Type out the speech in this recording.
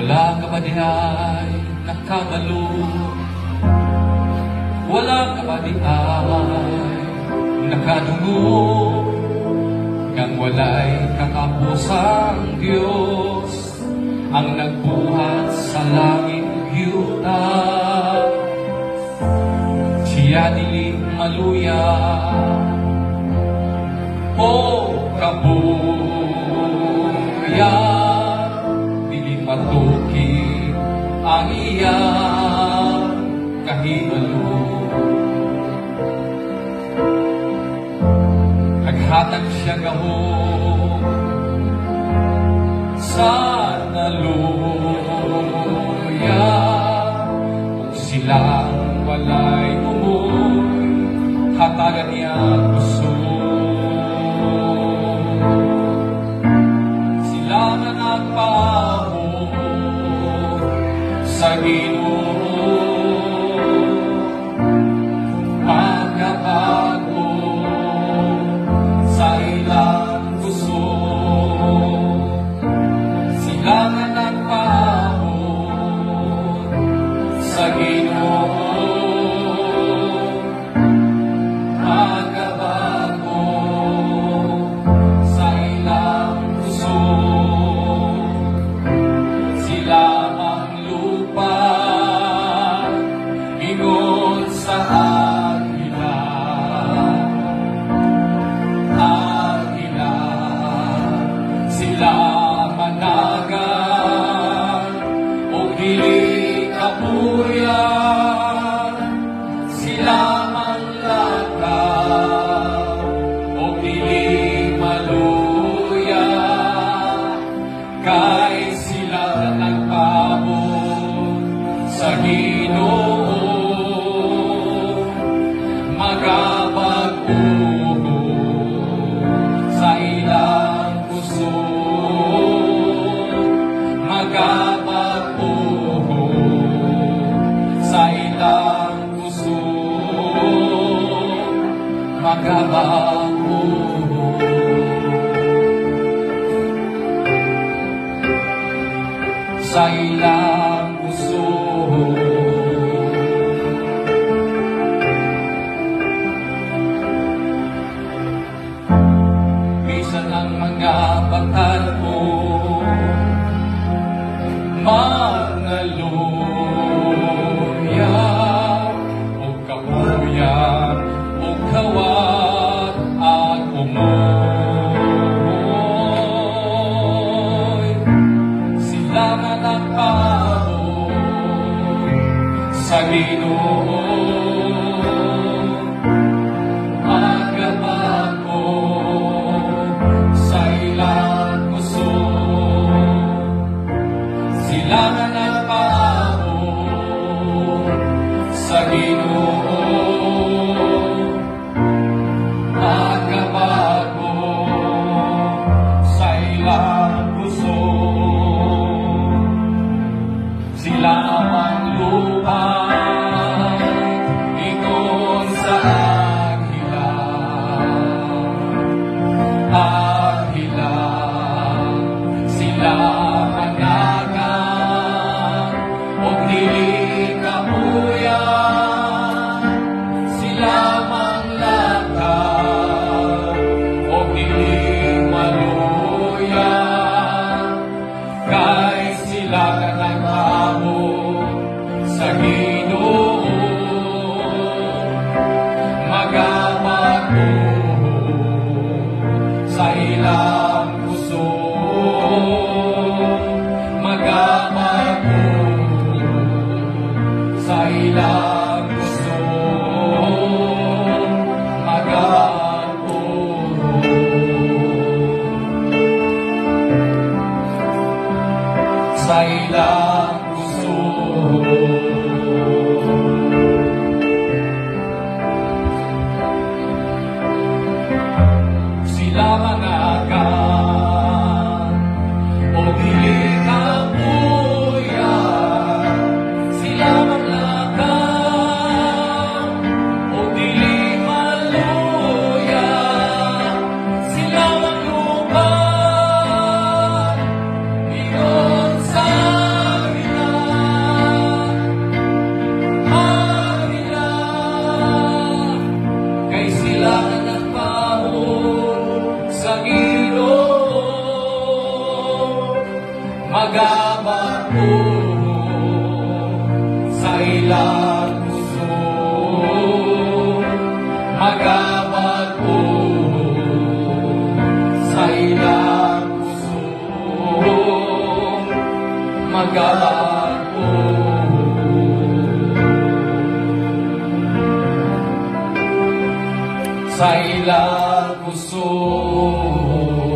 Wala ka ba dihay nakabalo? Wala ka ba dihay nakadungo? Nang walay kakapusang Diyos ang nagbuhat sa langit yuta. Siya diling maluya o kabuya, diling matuki ang iyang kahibalo. Naghatag siya gahong sa naluya. Kung silang walay umuy, hatagan niya puso. Sila na nagpahon sa Ginoo, magkabago sa ilang puso. Sila na nagpahon sa Ginoo, magkabago sa ilang puso. Sila ang lupa, ingon sa sila managan o dili kapuyan, sila manglakaw o dili maluya, kay sila nagpabot sa Ginoo, magabag-uho sa ilang puso. Magabag-uho sa ilang puso, magabag-uho sa ilang puso. Bisan ang mga batal mo mga luya o kapuya o kawat at umoy, sila na nagpahon sa Ginoo, magkabago sa ilang puso. Sila na nagpahon sa Ginoo, magkabago sa ilang puso. Sila ang lupa, ingon sa agila, agila. Sila managan o dili kapuyan, sila manglakaw o dili maluya, kay sila na nagpahon sa Ginoo, magabag-uho sa ilang puso. Magabag-uho sa ilang puso, magabag-uho sa ilang puso. Sila managan o dili kapuyan, sila manglakaw o dili maluya, sila maglupa, ingon sa Panginoon, magabat po sa ilang puso. Magabat po sa ilang puso. Magabat po. Sa ilang puso.